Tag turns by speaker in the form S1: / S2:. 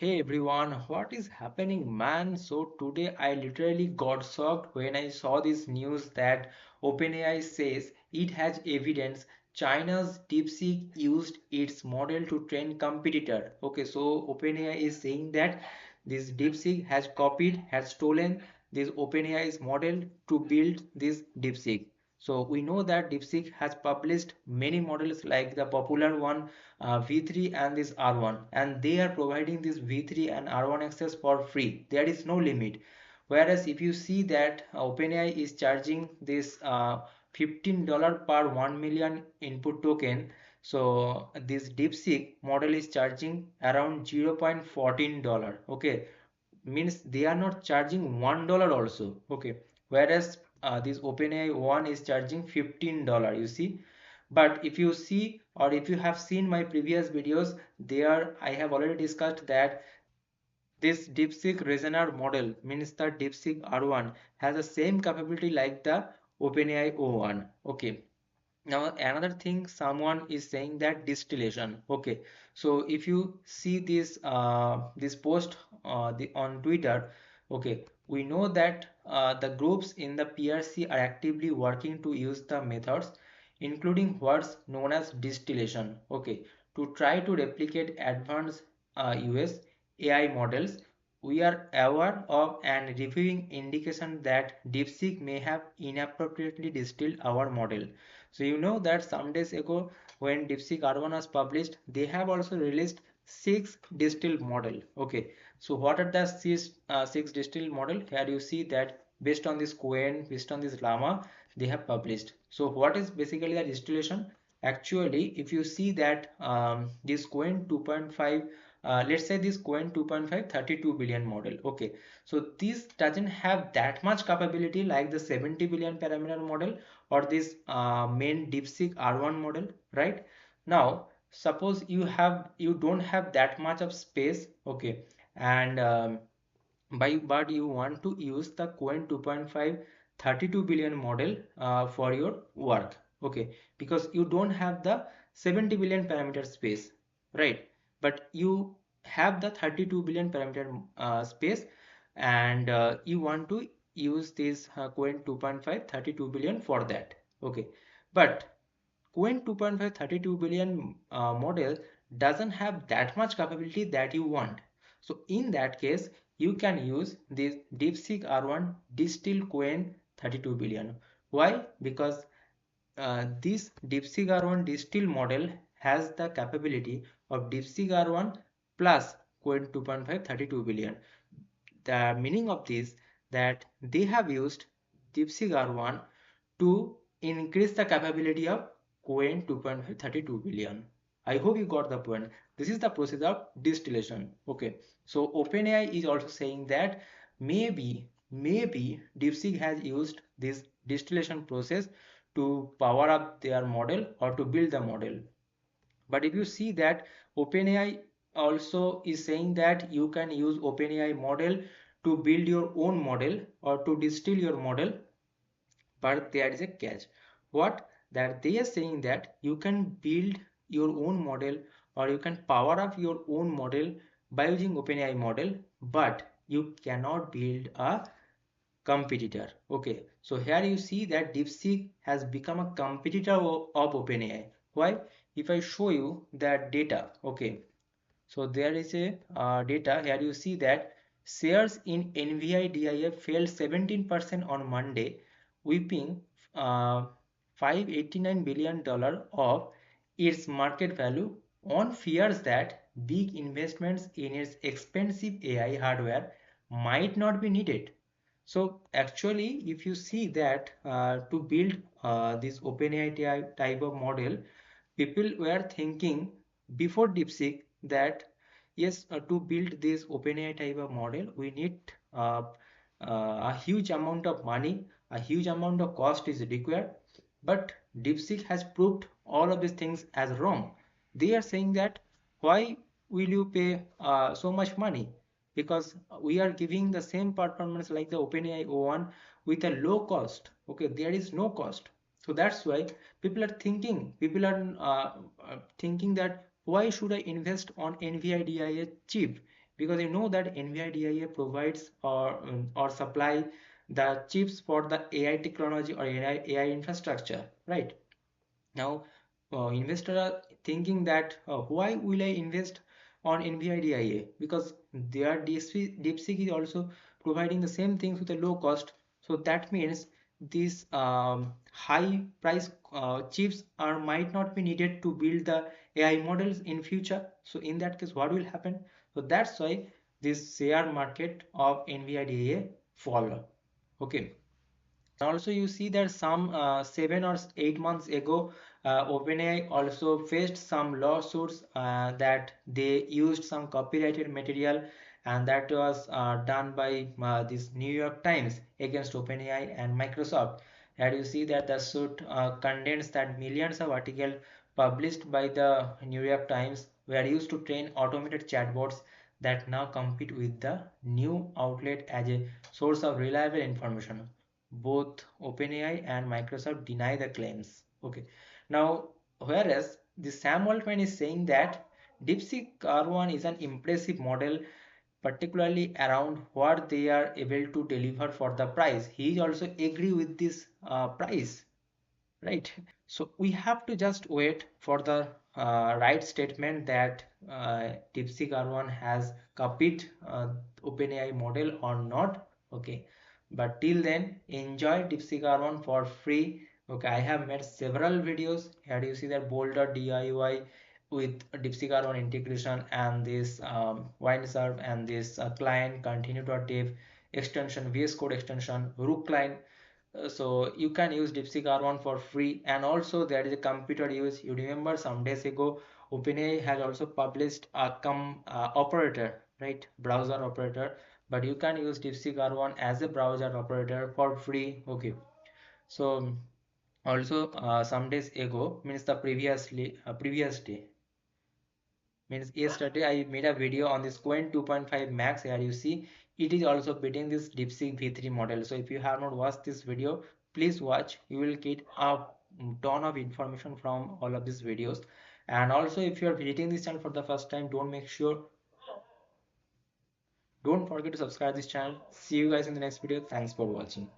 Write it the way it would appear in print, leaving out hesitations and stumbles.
S1: Hey everyone, what is happening, man? So today I literally got shocked when I saw this news that OpenAI says it has evidence China's DeepSeek used its model to train competitor. Okay, so OpenAI is saying that this DeepSeek has copied, has stolen this OpenAI's model to build this DeepSeek. So we know that DeepSeek has published many models like the popular one V3 and this R1, and they are providing this V3 and R1 access for free. There is no limit. Whereas if you see that OpenAI is charging this $15 per 1 million input token, so this DeepSeek model is charging around $0.14. Okay, means they are not charging $1 also. Okay, whereas this OpenAI one is charging $15. You see, but if you see or if you have seen my previous videos, there I have already discussed that this DeepSeek reasoner model means the DeepSeek R1 has the same capability like the OpenAI O1. Okay, now another thing someone is saying that distillation. Okay, so if you see this post on Twitter, okay, we know that the groups in the PRC are actively working to use the methods including what's known as distillation, okay, to try to replicate advanced US AI models. We are aware of and reviewing indication that DeepSeek may have inappropriately distilled our model. So you know that some days ago when Deepseek R1 was published, they have also released six distilled model. Okay, so what are the six distilled model? Here you see that based on this Quen, based on this Llama, they have published. So what is basically the distillation? Actually, if you see that this Quen 2.5, let's say this Quen 2.5 32 billion model. Okay, so this doesn't have that much capability like the 70 billion parameter model or this main DeepSeek R1 model, right? Now, suppose you don't have that much of space, okay, and but you want to use the Quen 2.5 32 billion model for your work, okay, because you don't have the 70 billion parameter space, right? But you have the 32 billion parameter space, and you want to use this Quen 2.5 32 billion for that, okay, but Quen 2.5 32 billion model doesn't have that much capability that you want. So in that case, you can use this DeepSeek R1 distilled Quen 32 billion. Why? Because this DeepSeek R1 distilled model has the capability of DeepSeek R1 plus Quen 2.5 32 billion. The meaning of this that they have used Deepseek R1 to increase the capability of Quen 2.5 32 billion. I hope you got the point. This is the process of distillation. Okay, so OpenAI is also saying that maybe DeepSeek has used this distillation process to power up their model or to build the model. But if you see that OpenAI also is saying that you can use OpenAI model to build your own model or to distill your model, but there is a catch. What? That they are saying that you can build your own model or you can power up your own model by using OpenAI model, but you cannot build a competitor. Okay, so here you see that DeepSeek has become a competitor of OpenAI. Why? If I show you that data, okay, so there is a data here. You see that shares in NVIDIA fell 17% on Monday, whipping uh, $589 billion of its market value on fears that big investments in its expensive AI hardware might not be needed. So actually, if you see that to build this OpenAI type of model, people were thinking before DeepSeek that yes, to build this OpenAI type of model, we need a huge amount of money, a huge amount of cost is required. But DeepSeek has proved all of these things as wrong. They are saying that why will you pay so much money? Because we are giving the same performance like the OpenAI O1 with a low cost. Okay, there is no cost. So that's why people are thinking that why should I invest on NVIDIA chip because you know that NVIDIA provides or supply the chips for the AI technology or AI infrastructure, right? Now, investors are thinking that why will I invest on NVIDIA? Because their DeepSeek is also providing the same things with a low cost. So that means these high price chips are might not be needed to build the AI models in future. So in that case, what will happen? So that's why this share market of NVIDIA fall. Okay. Also, you see that some 7 or 8 months ago, OpenAI also faced some lawsuits that they used some copyrighted material, and that was done by this New York Times against OpenAI and Microsoft. And you see that the suit contains that millions of articles published by the New York Times were used to train automated chatbots that now compete with the new outlet as a source of reliable information. Both OpenAI and Microsoft deny the claims. Okay. Now, whereas the Sam Altman is saying that Deepseek R1 is an impressive model, particularly around what they are able to deliver for the price. He also agree with this price, right? So we have to just wait for the right statement that Deepseek R1 has copied OpenAI model or not. Okay, but till then, enjoy Deepseek R1 for free. Okay, I have made several videos. Here you see that Boulder DIY with Deepseek R1 integration and this WindServe and this client continue.dev extension, VS Code extension, Rook client. So you can use Deepseek R1 for free, and also there is a computer use. You remember some days ago OpenAI has also published a operator, right, browser operator, but you can use Deepseek R1 as a browser operator for free. Okay, so also some days ago, means the previous day, means yesterday I made a video on this Coin 2.5 Max. Here you see it is also beating this DeepSeek V3 model. So if you have not watched this video, please watch. You will get a ton of information from all of these videos. And also, if you are visiting this channel for the first time, don't forget to subscribe this channel. See you guys in the next video. Thanks for watching.